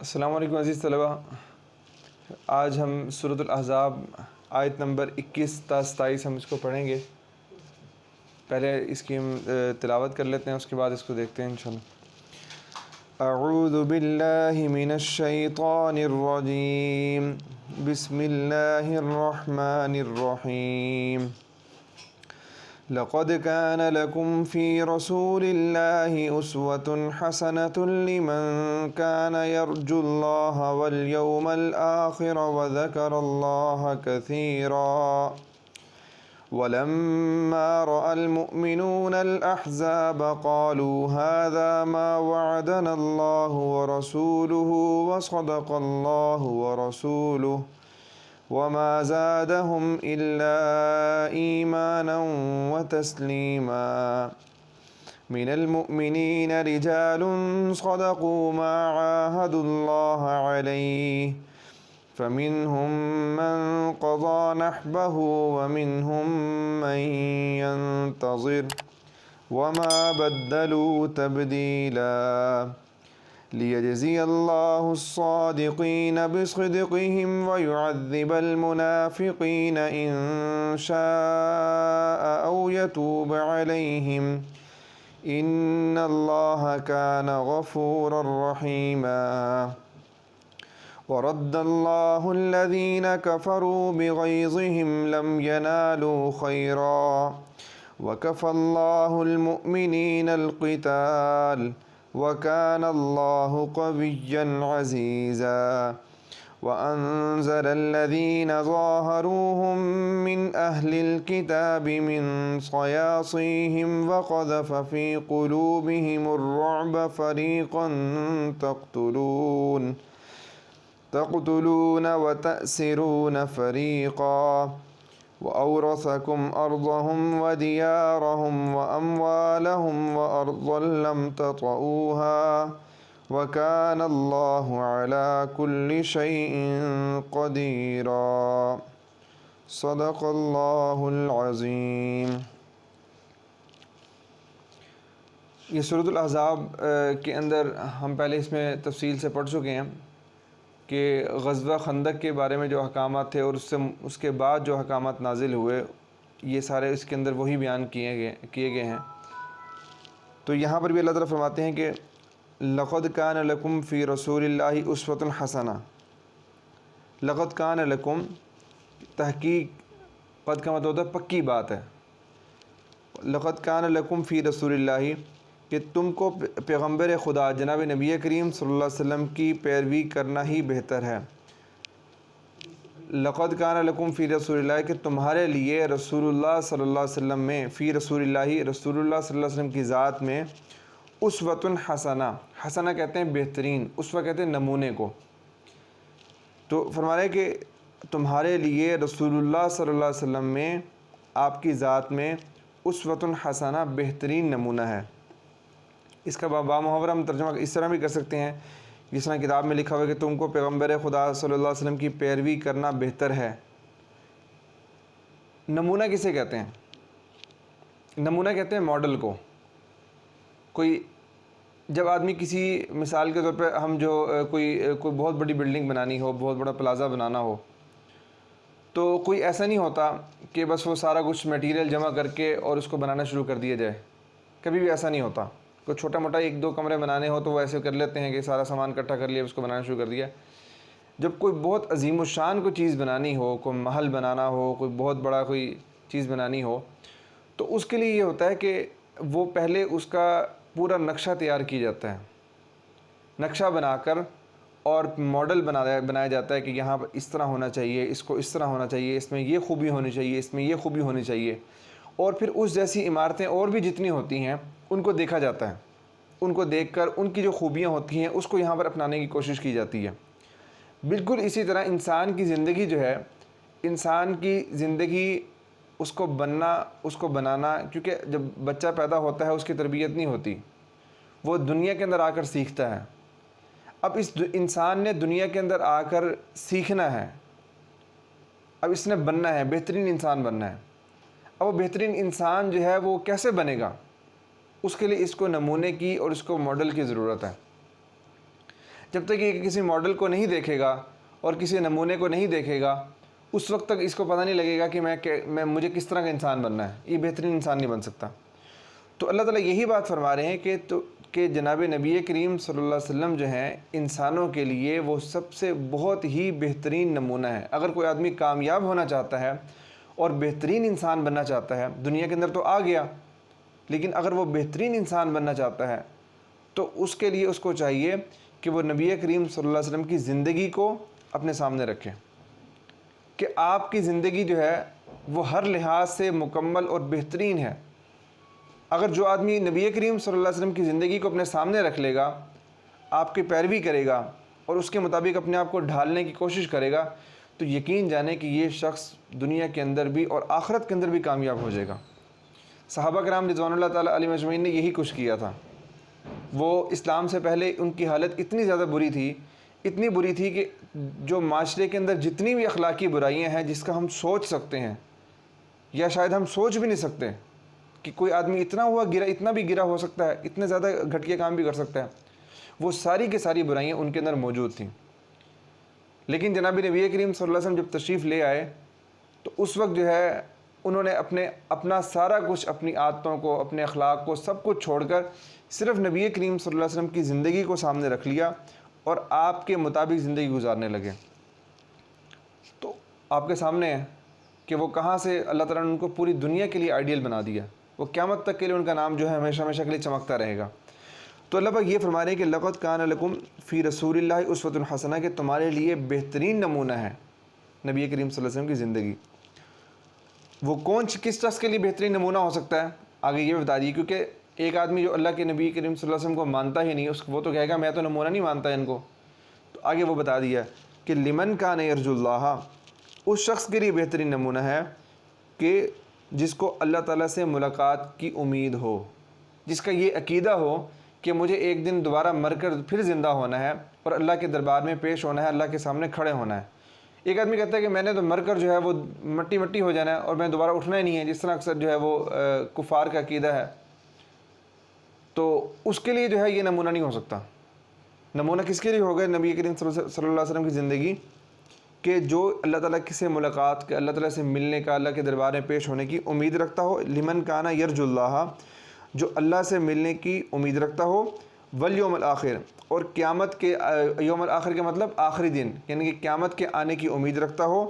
السلام علیکم عزیز طلبہ، آج ہم سورۃ الاحزاب آیت نمبر 21 تا 27 ہم اس کو پڑھیں گے۔ پہلے اس کی ہم تلاوت کر لیتے ہیں، اس کے بعد اس کو دیکھتے ہیں انشاءاللہ۔ اعوذ باللہ من الشیطان الرجیم، بسم اللہ الرحمن الرحیم۔ لقد كان لكم في رسول الله أسوة حسنة لمن كان يرجو الله واليوم الآخر وذكر الله كثيرا ولما رأى المؤمنون الأحزاب قالوا هذا ما وعدنا الله ورسوله وصدق الله ورسوله وما زادهم إلا إيمانا وتسليما۔ من المؤمنين رجال صدقوا ما عاهدوا الله عليه فمنهم من قضى نحبه ومنهم من ينتظر وما بدلوا تبديلا، ليجزي الله الصادقين بصدقهم ويعذب المنافقين إن شاء أو يتوب عليهم إن الله كان غفورا رحيما۔ ورد الله الذين كفروا بغيظهم لم ينالوا خيرا وكفى الله المؤمنين القتال وكان الله قويا عزيزا۔ وأنزل الذين ظاهروهم من أهل الكتاب من صياصيهم وقذف في قلوبهم الرعب فريقا تقتلون وتأسرون فريقا، وأورثكم أرضهم وديارهم وأموالهم وأرضا لم تطئوها وكان الله على كل شيء قديرا۔ صدق اللہ العظیم۔ یہ سورۃ الاحزاب کے اندر ہم پہلے اس میں تفصیل سے پڑھ چکے ہیں کہ غزوہ خندق کے بارے میں جو احکامات تھے اور اس کے بعد جو احکامات نازل ہوئے، یہ سارے اس کے اندر وہی بیان کیے گئے ہیں۔ تو یہاں پر بھی اللہ تعالیٰ فرماتے ہیں کہ لقد کان لکم فی رسول اللہ اسوۃ حسنہ۔ لقد کان لکم، تحقیق، قد کا مطلب ہوتا ہے پکی بات ہے۔ لقد کان لکم فی رسول اللہ، کہ تم کو پیغمبر خدا جناب نبی کریم صلی اللہ علیہ وسلم کی پیروی کرنا ہی بہتر ہے۔ لقد کان لکم فی رسول اللہ، کہ تمہارے لیے رسول اللہ صلی اللہ علیہ وسلم میں، فی رسول اللہ، رسول اللہ صلی اللہ علیہ وسلم کی ذات میں، اسوۃ حسنہ، حسنہ کہتے ہیں بہترین، اسوہ کہتے ہیں نمونے کو۔ تو فرما رہے ہیں کہ تمہارے لیے رسول اللہ صلی اللہ علیہ وسلم میں، آپ کی ذات میں اسوۃ حسنہ بہترین نمونہ ہے۔ اس کا بامحاورہ ہم ترجمہ اس طرح بھی کر سکتے ہیں، جس طرح کتاب میں لکھا ہوا ہے کہ تم کو پیغمبر خدا صلی اللہ علیہ وسلم کی پیروی کرنا بہتر ہے۔ نمونہ کسے کہتے ہیں؟ نمونہ کہتے ہیں ماڈل کو۔ کوئی جب آدمی کسی، مثال کے طور پہ ہم جو کوئی بہت بڑی بلڈنگ بنانی ہو، بہت بڑا پلازا بنانا ہو، تو کوئی ایسا نہیں ہوتا کہ بس وہ سارا کچھ میٹیریل جمع کر کے اور اس کو بنانا شروع کر دیا جائے۔ کبھی بھی ایسا نہیں ہوتا۔ کوئی چھوٹا موٹا 1-2 کمرے بنانے ہو تو وہ ایسے کر لیتے ہیں کہ سارا سامان اکٹھا کر لیا، اس کو بنانا شروع کر دیا۔ جب کوئی بہت عظیم الشان کوئی چیز بنانی ہو، کوئی محل بنانا ہو، کوئی بہت بڑا کوئی چیز بنانی ہو، تو اس کے لیے یہ ہوتا ہے کہ وہ پہلے اس کا پورا نقشہ تیار کیا جاتا ہے۔ نقشہ بنا کر اور ماڈل بنایا جاتا ہے کہ یہاں پر اس طرح ہونا چاہیے، اس کو اس طرح ہونا چاہیے، اس میں یہ خوبی ہونی چاہیے، اس میں یہ خوبی ہونی چاہیے، اور پھر اس جیسی عمارتیں اور بھی جتنی ہوتی ہیں ان کو دیکھا جاتا ہے۔ ان کو دیکھ کر ان کی جو خوبیاں ہوتی ہیں اس کو یہاں پر اپنانے کی کوشش کی جاتی ہے۔ بالکل اسی طرح انسان کی زندگی جو ہے، انسان کی زندگی، اس کو بنانا، کیونکہ جب بچہ پیدا ہوتا ہے اس کی تربیت نہیں ہوتی، وہ دنیا کے اندر آ کر سیکھتا ہے۔ اب اس انسان نے دنیا کے اندر آ کر سیکھنا ہے، اب اس نے بننا ہے، بہترین انسان بننا ہے۔ اب وہ بہترین انسان جو ہے وہ کیسے بنے گا؟ اس کے لیے اس کو نمونے کی اور اس کو ماڈل کی ضرورت ہے۔ جب تک یہ کسی ماڈل کو نہیں دیکھے گا اور کسی نمونے کو نہیں دیکھے گا اس وقت تک اس کو پتہ نہیں لگے گا کہ مجھے کس طرح کا انسان بننا ہے، یہ بہترین انسان نہیں بن سکتا۔ تو اللہ تعالیٰ یہی بات فرما رہے ہیں کہ جناب نبی کریم صلی اللہ علیہ وسلم جو ہیں انسانوں کے لیے وہ سب سے بہت ہی بہترین نمونہ ہے۔ اگر کوئی آدمی کامیاب ہونا چاہتا ہے اور بہترین انسان بننا چاہتا ہے، دنیا کے اندر تو آ گیا، لیکن اگر وہ بہترین انسان بننا چاہتا ہے تو اس کے لیے اس کو چاہیے کہ وہ نبی کریم صلی اللہ علیہ وسلم کی زندگی کو اپنے سامنے رکھے، کہ آپ کی زندگی جو ہے وہ ہر لحاظ سے مکمل اور بہترین ہے۔ اگر جو آدمی نبی کریم صلی اللہ علیہ وسلم کی زندگی کو اپنے سامنے رکھ لے گا، آپ کی پیروی کرے گا اور اس کے مطابق اپنے آپ کو ڈھالنے کی کوشش کرے گا، تو یقین جانے کہ یہ شخص دنیا کے اندر بھی اور آخرت کے اندر بھی کامیاب ہو جائے گا۔ صحابہ کرام رضوان اللہ تعالیٰ علیہ مجمعین نے یہی کچھ کیا تھا۔ وہ اسلام سے پہلے ان کی حالت اتنی زیادہ بری تھی، اتنی بری تھی کہ جو معاشرے کے اندر جتنی بھی اخلاقی برائیاں ہیں جس کا ہم سوچ سکتے ہیں یا شاید ہم سوچ بھی نہیں سکتے کہ کوئی آدمی اتنا بھی گرا ہو سکتا ہے، اتنے زیادہ گھٹیا کام بھی کر سکتا ہے، وہ ساری کی ساری برائیاں ان کے اندر موجود تھیں۔ لیکن جناب نبی کریم صلی اللہ علیہ وسلم جب تشریف لے آئے تو اس وقت جو ہے انہوں نے اپنا سارا کچھ، اپنی عادتوں کو، اپنے اخلاق کو، سب کچھ چھوڑ کر صرف نبی کریم صلی اللہ علیہ وسلم کی زندگی کو سامنے رکھ لیا اور آپ کے مطابق زندگی گزارنے لگے۔ تو آپ کے سامنے ہے کہ وہ کہاں سے اللہ تعالیٰ نے ان کو پوری دنیا کے لیے آئیڈیل بنا دیا، وہ قیامت تک کے لیے ان کا نام جو ہے ہمیشہ ہمیشہ کے لیے چمکتا رہے گا۔ تو اللہ پاک یہ فرما رہے ہیں کہ لقد کان لکم فی رسول اللہ اسوۃ حسنہ، کہ تمہارے لیے بہترین نمونہ ہے نبی کریم صلی اللہ علیہ وسلم کی زندگی۔ وہ کس شخص کے لیے بہترین نمونہ ہو سکتا ہے؟ آگے یہ بتا دیے، کیونکہ ایک آدمی جو اللہ کے نبی کریم صلی اللہ علیہ وسلم کو مانتا ہی نہیں، وہ تو کہے گا میں تو نمونہ نہیں مانتا ان کو۔ تو آگے وہ بتا دیا کہ لمن کان یرجو اللہ، اس شخص کے لیے بہترین نمونہ ہے کہ جس کو اللہ تعالیٰ سے ملاقات کی امید ہو، جس کا یہ عقیدہ ہو کہ مجھے ایک دن دوبارہ مر کر پھر زندہ ہونا ہے اور اللہ کے دربار میں پیش ہونا ہے، اللہ کے سامنے کھڑے ہونا ہے۔ ایک آدمی کہتا ہے کہ میں نے تو مر کر جو ہے وہ مٹی ہو جانا ہے اور میں دوبارہ اٹھنا ہی نہیں ہے، جس طرح اکثر جو ہے وہ کفار کا عقیدہ ہے، تو اس کے لیے جو ہے یہ نمونہ نہیں ہو سکتا۔ نمونہ کس کے لیے ہوگا؟ نبی کریم صلی اللہ علیہ وسلم کی زندگی، کہ جو اللہ تعالیٰ سے ملاقات کے، اللہ تعالیٰ سے ملنے کا، اللہ کے دربار میں پیش ہونے کی امید رکھتا ہو۔ لمن کانا یرجو اللہ، جو اللہ سے ملنے کی امید رکھتا ہو، والیوم الآخر، اور قیامت کے یوم الآخر کے مطلب آخری دن، یعنی کہ قیامت کے آنے کی امید رکھتا ہو،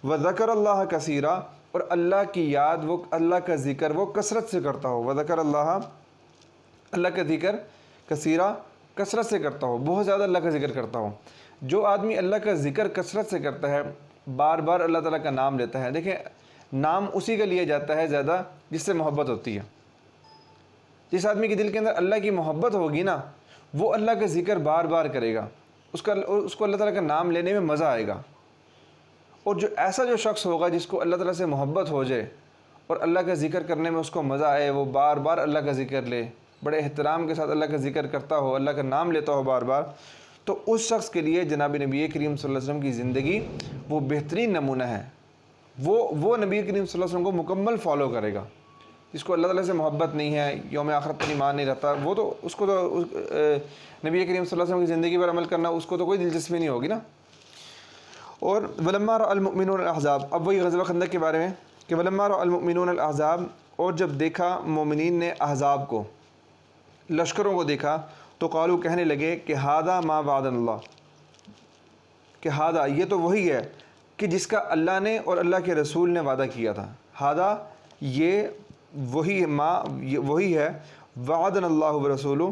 وذکر اللہ کثیرا، اور اللہ کی یاد، وہ اللہ کا ذکر وہ کثرت سے کرتا ہو، وذکر اللہ، اللہ کا ذکر کثیرا، کثرت سے کرتا ہو، بہت زیادہ اللہ کا ذکر کرتا ہو۔ جو آدمی اللہ کا ذکر کثرت سے کرتا ہے، بار بار اللہ تعالیٰ کا نام لیتا ہے، دیکھیں نام اسی کا لیا جاتا ہے زیادہ جس سے محبت ہوتی ہے۔ جس آدمی کے دل کے اندر اللہ کی محبت ہوگی نا، وہ اللہ کا ذکر بار بار کرے گا، اس کو اللہ تعالیٰ کا نام لینے میں مزہ آئے گا۔ اور جو ایسا جو شخص ہوگا جس کو اللہ تعالیٰ سے محبت ہو جائے اور اللہ کا ذکر کرنے میں اس کو مزہ آئے، وہ بار بار اللہ کا ذکر لے، بڑے احترام کے ساتھ اللہ کا ذکر کرتا ہو، اللہ کا نام لیتا ہو بار بار، تو اس شخص کے لیے جناب نبی کریم صلی اللہ علیہ وسلم کی زندگی وہ بہترین نمونہ ہے۔ وہ نبی کریم صلی اللہ علیہ وسلم کو مکمل فالو کرے گا۔ جس کو اللہ تعالیٰ سے محبت نہیں ہے، یوم آخرت پر ایمان نہیں رہتا، وہ تو اس کو تو نبی کریم صلی اللہ علیہ وسلم کی زندگی پر عمل کرنا اس کو تو کوئی دلچسپی نہیں ہوگی نا۔ اور ولما رأى المؤمنون الاحزاب، اب وہی غزوہ خندق کے بارے میں کہ ولما رأى المؤمنون الاحزاب، اور جب دیکھا مومنین نے احزاب کو، لشکروں کو دیکھا، تو قالوا کہنے لگے کہ ہذا ما وعدنا اللہ، کہ ہذا یہ تو وہی ہے کہ جس کا اللہ نے اور اللہ کے رسول نے وعدہ کیا تھا۔ ہذا یہ وہی ہے وعدنا اللہ ورسولہ،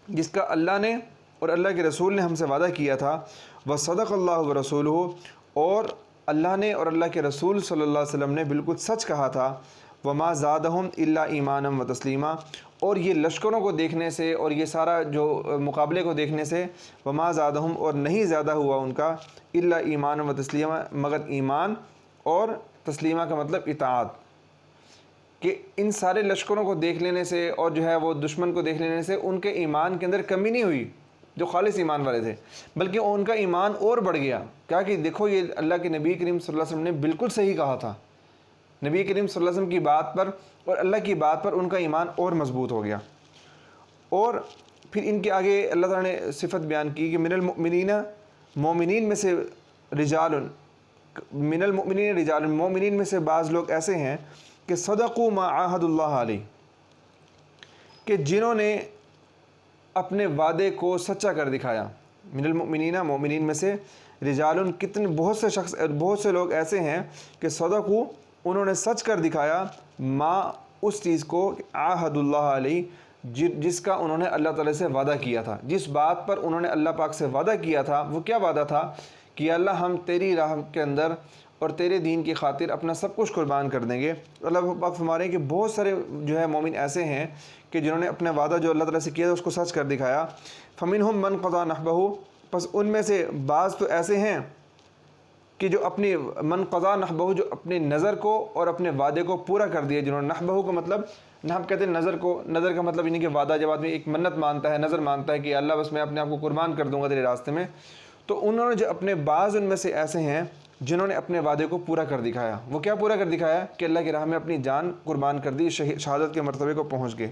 جس کا اللہ نے اور اللہ کے رسول نے ہم سے وعدہ کیا تھا، وصدق اللہ ورسولہ، اور اللہ نے اور اللہ کے رسول صلی اللہ علیہ وسلم نے بالکل سچ کہا تھا، وما زادہم الا ایمانا و تسلیما، اور یہ لشکروں کو دیکھنے سے اور یہ سارا جو مقابلے کو دیکھنے سے، وما زادہم، اور نہیں زیادہ ہوا ان کا، الا ایمانا و تسلیما، مگر ایمان اور تسلیمہ کا مطلب اطاعت، کہ ان سارے لشکروں کو دیکھ لینے سے اور جو ہے وہ دشمن کو دیکھ لینے سے ان کے ایمان کے اندر کمی نہیں ہوئی، جو خالص ایمان والے تھے، بلکہ ان کا ایمان اور بڑھ گیا۔ کہا کہ دیکھو یہ اللہ کے نبی کریم صلی اللہ علیہ وسلم نے بالکل صحیح کہا تھا، نبی کریم صلی اللہ علیہ وسلم کی بات پر اور اللہ کی بات پر ان کا ایمان اور مضبوط ہو گیا۔ اور پھر ان کے آگے اللہ تعالیٰ نے صفت بیان کی کہ من المؤمنین، مومنین میں سے رجال، من المؤمنین رجال، مومنین میں سے بعض لوگ ایسے ہیں کہ صدقوا ما عاہد اللہ علیہ، کہ جنہوں نے اپنے وعدے کو سچا کر دکھایا۔ من المؤمنین، مومنین میں سے رجال، کتنے بہت سے لوگ ایسے ہیں کہ صدقوا، انہوں نے سچ کر دکھایا، ما، اس چیز کو، عاہد اللہ علیہ، جس کا انہوں نے اللہ تعالیٰ سے وعدہ کیا تھا، جس بات پر انہوں نے اللہ پاک سے وعدہ کیا تھا۔ وہ کیا وعدہ تھا؟ کہ اللہ ہم تیری راہ کے اندر اور تیرے دین کی خاطر اپنا سب کچھ قربان کر دیں گے۔ اللہ پاک فرما رہے ہیں کہ بہت سارے جو ہے مومن ایسے ہیں کہ جنہوں نے اپنا وعدہ جو اللہ تعالیٰ سے کیا تھا اس کو سچ کر دکھایا۔ فمنہم من قضا نحبہ، پس ان میں سے بعض تو ایسے ہیں کہ جو اپنی من قضا نحبہ، جو اپنے نظر کو اور اپنے وعدے کو پورا کر دیا، جنہوں نے نحبہ کا مطلب، نحب کہتے ہیں نظر کو، نظر کا مطلب یعنی کہ وعدہ، جب آدمی ایک منت مانتا ہے، نظر مانتا ہے کہ اللہ بس میں اپنے آپ کو قربان کر دوں گا تیرے راستے میں، تو انہوں نے جو اپنے بعض ان میں سے ایسے ہیں جنہوں نے اپنے وعدے کو پورا کر دکھایا۔ وہ کیا پورا کر دکھایا؟ کہ اللہ کی راہ میں اپنی جان قربان کر دی، شہادت کے مرتبے کو پہنچ گئے۔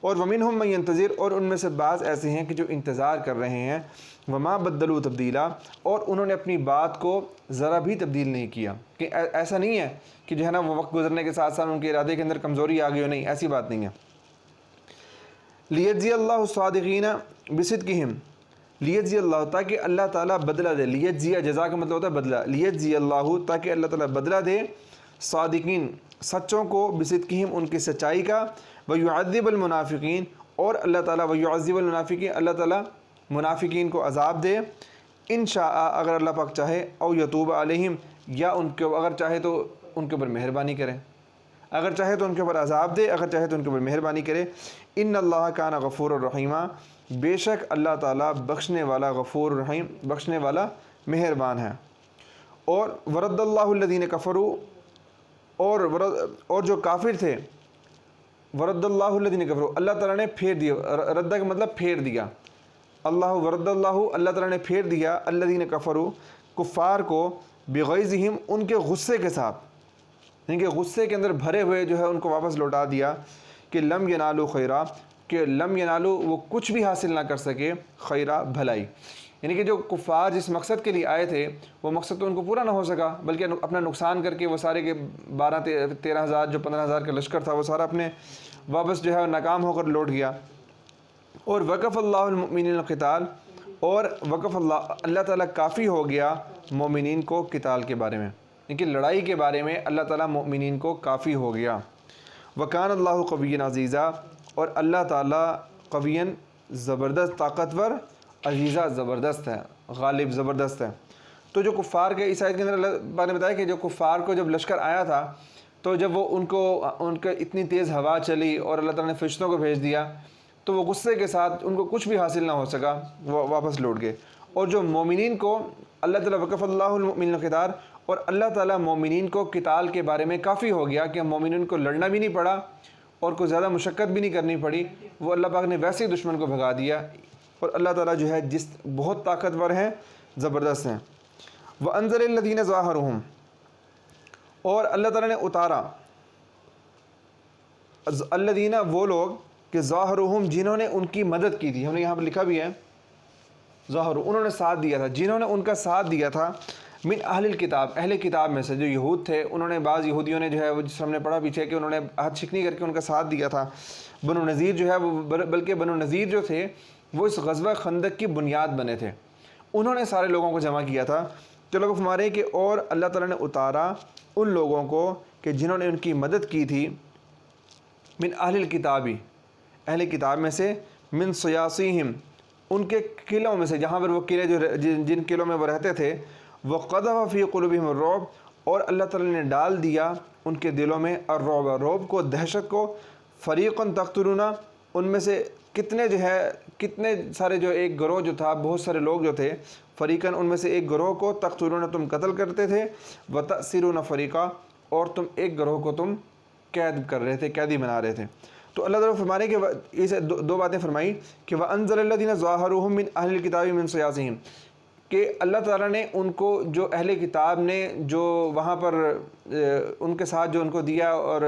اور ومنہم من ینتظر، اور ان میں سے بعض ایسے ہیں کہ جو انتظار کر رہے ہیں، وما بدلوا تبدیلا، اور انہوں نے اپنی بات کو ذرا بھی تبدیل نہیں کیا۔ کہ ایسا نہیں ہے کہ جو ہے نا وہ وقت گزرنے کے ساتھ ساتھ ان کے ارادے کے اندر کمزوری آ گئی ہو، نہیں، ایسی بات نہیں ہے۔ لیجزی اللہ الصادقین بصدقہم، لیجزی اللہ، تاکہ اللہ تعالیٰ بدلہ دے، لیجزی جزا کا مطلب ہوتا ہے بدلہ، لیجزی اللہ، تاکہ اللہ تعالیٰ بدلہ دے صادقین، سچوں کو، بصدقہم، ان کی سچائی کا، ویعذب المنافقین، اور اللہ تعالیٰ ویعذب المنافقین، اللہ تعالیٰ منافقین کو عذاب دے، انشاء، اگر اللہ پاک چاہے، او یتوب علیہم، یا ان کے اگر چاہے تو ان کے اوپر مہربانی کرے، اگر چاہے تو ان کے اوپر عذاب دے، اگر چاہے تو ان کے اوپر مہربانی کرے۔ ان اللہ کان غفور الرحیم، بے شک اللہ تعالیٰ بخشنے والا، غفور الرحیم، بخشنے والا، مہربان ہے۔ اور ورد اللہ الذین کفروا، اور جو کافر تھے، ورد اللہ الذین کفروا، اللہ تعالیٰ نے پھیر دیا، رد کا مطلب پھیر دیا، اللہ ورد اللہ، اللہ تعالیٰ نے پھیر دیا، الذین کفروا، کفار کو، بغیظہم، ان کے غصے کے ساتھ، یعنی کہ غصے کے اندر بھرے ہوئے جو ہے ان کو واپس لوٹا دیا، کہ لم ینالوا خیرا، کہ لم ینالوا، وہ کچھ بھی حاصل نہ کر سکے، خیرا، بھلائی، یعنی کہ جو کفار جس مقصد کے لیے آئے تھے وہ مقصد تو ان کو پورا نہ ہو سکا، بلکہ اپنا نقصان کر کے وہ سارے کے 12-13 ہزار جو 15,000 کا لشکر تھا وہ سارا اپنے واپس جو ہے ناکام ہو کر لوٹ گیا۔ اور وقف اللہ المؤمنین القتال، اور وقف اللہ تعالیٰ کافی ہو گیا مومنین کو قتال کے بارے میں، یعنی کہ لڑائی کے بارے میں اللہ تعالیٰ مومنین کو کافی ہو گیا۔ وکان اللہ قویا عزیزا، اور اللہ تعالیٰ قویا، زبردست، طاقتور، عزیزہ، زبردست ہے، غالب، زبردست ہے۔ تو جو کفار کے، اس آیت کے اندر اللہ پاک نے بتایا کہ جو کفار کو جب لشکر آیا تھا تو جب وہ ان کا اتنی تیز ہوا چلی اور اللہ تعالیٰ نے فرشتوں کو بھیج دیا تو وہ غصے کے ساتھ ان کو کچھ بھی حاصل نہ ہو سکا، وہ واپس لوٹ گئے۔ اور جو مومنین کو اللہ تعالیٰ وقف اللہ المؤمنین القتال، اور اللہ تعالیٰ مومنین کو قتال کے بارے میں کافی ہو گیا کہ مومنین کو لڑنا بھی نہیں پڑا اور کوئی زیادہ مشقت بھی نہیں کرنی پڑی، وہ اللہ پاک نے ویسے ہی دشمن کو بھگا دیا، اور اللہ تعالیٰ جو ہے بہت طاقتور ہیں، زبردست ہیں۔ وَأَنزَلَ الَّذِينَ ظَاهَرُهُمْ، اور اللہ تعالیٰ نے اتارا، الذین، وہ لوگ کہ ظاہرہم، جنہوں نے ان کی مدد کی تھی، ہم نے یہاں پر لکھا بھی ہے ظاہر، انہوں نے ساتھ دیا تھا، جنہوں نے ان کا ساتھ دیا تھا، من اہل الکتاب، اہل کتاب میں سے جو یہود تھے، انہوں نے، بعض یہودیوں نے جو ہے وہ، جس ہم نے پڑھا پیچھے کہ انہوں نے عہد شکنی کر کے ان کا ساتھ دیا تھا۔ بنو نذیر جو ہے وہ، بلکہ بنو نذیر جو تھے وہ اس غزوہ خندق کی بنیاد بنے تھے، انہوں نے سارے لوگوں کو جمع کیا تھا۔ تو لوگ ہمارے کہ اور اللہ تعالیٰ نے اتارا ان لوگوں کو کہ جنہوں نے ان کی مدد کی تھی، من اہل الکتابی، اہل کتاب میں سے، من صیاصیہم، ان کے قلعوں میں سے، جہاں پر وہ قلعے جو جن قلعوں میں وہ رہتے تھے، وَقَذَفَ فِي قُلُوبِهِمُ الرُّعْبَ، اور اللہ تعالیٰ نے ڈال دیا ان کے دلوں میں الرعب، رعب کو، دہشت کو، فَرِيقًا تَقْتُلُونَ، ان میں سے کتنے سارے جو ایک گروہ جو تھا، بہت سارے لوگ جو تھے، فریقاً، ان میں سے ایک گروہ کو، تقتلون، تم قتل کرتے تھے، وتأسرون فریقا، اور تم ایک گروہ کو تم قید کر رہے تھے، قیدی بنا رہے تھے۔ تو اللہ تعالیٰ فرمانے کہ اسے دو باتیں فرمائی کہ وَأَنزَلَ الَّذِينَ ظَاهَرُوهُم مِّنْ أَهْلِ الْكِتَابِ مِنْ صِيَاصِهِمْ، کہ اللہ تعالیٰ نے ان کو جو اہل کتاب نے جو وہاں پر ان کے ساتھ جو ان کو دیا، اور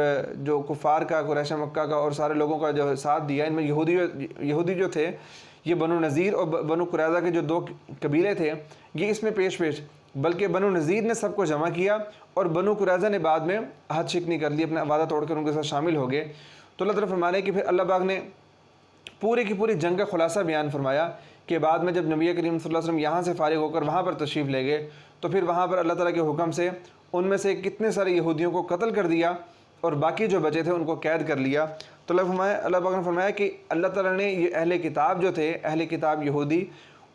جو کفار کا، قریش مکہ کا اور سارے لوگوں کا جو ساتھ دیا، ان میں یہودی جو تھے، یہ بنو نذیر اور بنو قریظہ کے جو دو قبیلے تھے، یہ اس میں پیش بلکہ بنو نذیر نے سب کو جمع کیا اور بنو قریظہ نے بعد میں عہد شکنی کر لی، اپنا وعدہ توڑ کر ان کے ساتھ شامل ہو گئے۔ تو اللہ تعالیٰ فرمانے کہ پھر اللہ پاک نے پوری کی پوری جنگ کا خلاصہ بیان فرمایا کہ بعد میں جب نبی کریم صلی اللہ علیہ وسلم یہاں سے فارغ ہو کر وہاں پر تشریف لے گئے، تو پھر وہاں پر اللہ تعالیٰ کے حکم سے ان میں سے کتنے سارے یہودیوں کو قتل کر دیا اور باقی جو بچے تھے ان کو قید کر لیا۔ تو اللہ پاک نے فرمایا کہ اللہ تعالیٰ نے یہ اہل کتاب جو تھے، اہل کتاب یہودی،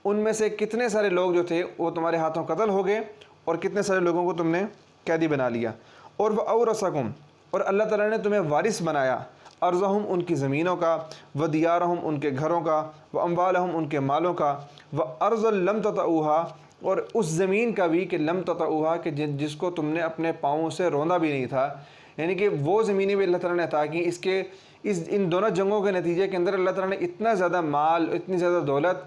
ان میں سے کتنے سارے لوگ جو تھے وہ تمہارے ہاتھوں قتل ہو گئے اور کتنے سارے لوگوں کو تم نے قیدی بنا لیا۔ اور وَأَوْرَثَكُمْ، اور اللہ تعالیٰ نے تمہیں وارث بنایا، ارضہم، ان کی زمینوں کا، ودیارہم، ان کے گھروں کا، واموالہم، ان کے مالوں کا، وارض لم تطئوها، اور اس زمین کا بھی کہ لم تطئوها، کہ جس کو تم نے اپنے پاؤں سے روندا بھی نہیں تھا، یعنی کہ وہ زمینیں بھی اللہ تعالیٰ نے عطا کی۔ ان دونوں جنگوں کے نتیجے کے اندر اللہ تعالیٰ نے اتنا زیادہ مال، اتنی زیادہ دولت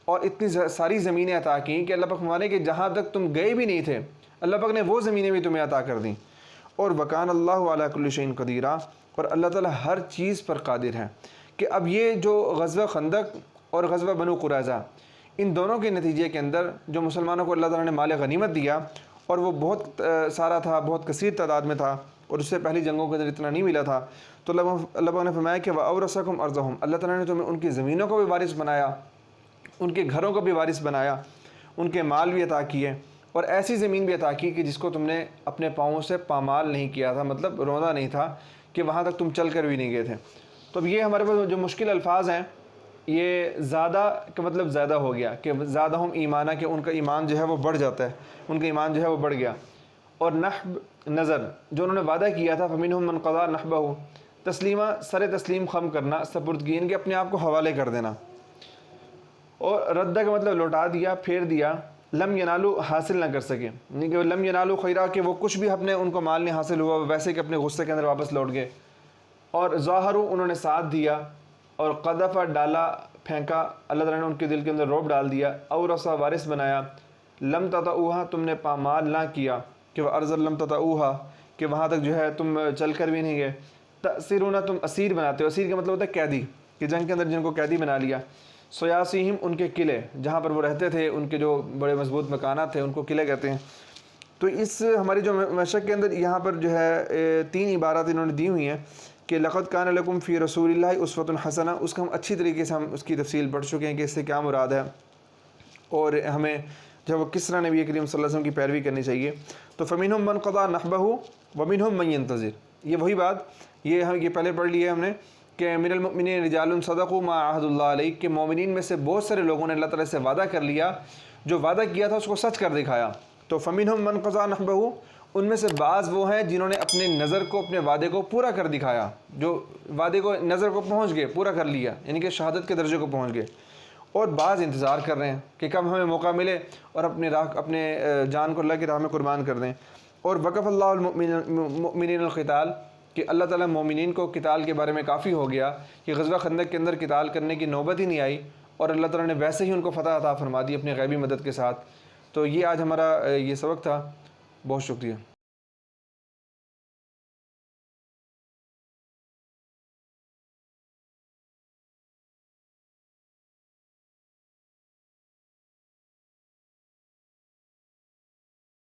اور اتنی ساری زمینیں عطا کیں کہ اللہ پاک فرمانے کہ جہاں تک تم گئے بھی نہیں تھے اللہ پاک نے وہ زمینیں بھی تمہیں عطا کر دیں۔ اور وکان اللہ علی کل شیء قدیر، اور اللہ تعالیٰ ہر چیز پر قادر ہے۔ کہ اب یہ جو غزوہ خندق اور غزوہ بنو قریظہ، ان دونوں کے نتیجے کے اندر جو مسلمانوں کو اللہ تعالیٰ نے مال غنیمت دیا، اور وہ بہت سارا تھا، بہت کثیر تعداد میں تھا، اور اس سے پہلی جنگوں کے اندر اتنا نہیں ملا تھا، تو اللہ پاک نے فرمایا کہ وَأَوْرَثَكُمْ أَرْضَهُمْ، اللہ تعالیٰ نے تمہیں ان کی زمینوں کو بھی وارث بنایا، ان کے گھروں کو بھی وارث بنایا، ان کے مال بھی عطا کیے، اور ایسی زمین بھی عطا کی کہ جس کو تم نے اپنے پاؤں سے پامال نہیں کیا تھا، مطلب روندا نہیں تھا، کہ وہاں تک تم چل کر بھی نہیں گئے تھے۔ تو اب یہ ہمارے پاس جو مشکل الفاظ ہیں، یہ زیادہ کا مطلب زیادہ ہو گیا کہ زیادہم ایمانہ، کہ ان کا ایمان جو ہے وہ بڑھ جاتا ہے، ان کا ایمان جو ہے وہ بڑھ گیا۔ اور نحب، نظر، جو انہوں نے وعدہ کیا تھا، فمنہم من قضا نحبہ، تسلیمہ، سر تسلیم خم کرنا، سپردگی، ان کے اپنے آپ کو حوالے کر دینا۔ اور ردہ کا مطلب لوٹا دیا، پھیر دیا، لم ینالو، حاصل نہ کر سکے، یعنی کہ لم ینالو خیرہ، کہ وہ کچھ بھی اپنے ان کو مال نہیں حاصل ہوا، ویسے کہ اپنے غصے کے اندر واپس لوٹ گئے۔ اور ظاہرو، انہوں نے ساتھ دیا، اور قذف، ڈالا، پھینکا، اللہ تعالیٰ نے ان کے دل کے اندر رعب ڈال دیا، اورثا، وارث بنایا، لم تطئوها، تم نے پامال نہ کیا، کہ وارض لم تطئوها، کہ وہاں تک جو ہے تم چل کر بھی نہیں گئے، تأسرون، تم اسیر بناتے ہو، اسیر کا مطلب ہوتا ہے قیدی، کہ جنگ کے اندر جن کو قیدی بنا لیا، سیاسیہم، ان کے قلعے، جہاں پر وہ رہتے تھے، ان کے جو بڑے مضبوط مکانات تھے ان کو قلعے کہتے ہیں۔ تو اس ہماری جو مشق کے اندر یہاں پر جو ہے 3 عبارات انہوں نے دی ہوئی ہیں کہ لقد کان لکم فی رسول اللہ اسوۃ حسنہ، اس کا ہم اچھی طریقے سے ہم اس کی تفصیل پڑھ چکے ہیں کہ اس سے کیا مراد ہے، اور ہمیں جو وہ کس طرح نبی کریم صلی اللہ علیہ وسلم کی پیروی کرنی چاہیے۔ تو فمنہم من قضا نحبہ ومنہم من ینتظر، یہ وہی بات، یہ پہلے پڑھ لی ہے ہم نے کہ من المؤمنین رجال صدقوا ما عہد اللہ علیہ، کہ مومنین میں سے بہت سارے لوگوں نے اللہ تعالیٰ سے وعدہ کر لیا، جو وعدہ کیا تھا اس کو سچ کر دکھایا۔ تو فمنہم من قضا نحبہ، ان میں سے بعض وہ ہیں جنہوں نے اپنے نظر کو، اپنے وعدے کو پورا کر دکھایا، جو وعدے کو، نظر کو پہنچ گئے، پورا کر لیا، یعنی کہ شہادت کے درجے کو پہنچ گئے، اور بعض انتظار کر رہے ہیں کہ کب ہمیں موقع ملے اور اپنے جان کو اللہ کی راہ میں قربان کر دیں۔ اور وقف اللہ المؤمنین القتال، کہ اللہ تعالیٰ مومنین کو قتال کے بارے میں کافی ہو گیا، کہ غزوہ خندق کے اندر قتال کرنے کی نوبت ہی نہیں آئی، اور اللہ تعالیٰ نے ویسے ہی ان کو فتح عطا فرما دی اپنی غیبی مدد کے ساتھ۔ تو یہ آج ہمارا یہ سبق تھا، بہت شکریہ۔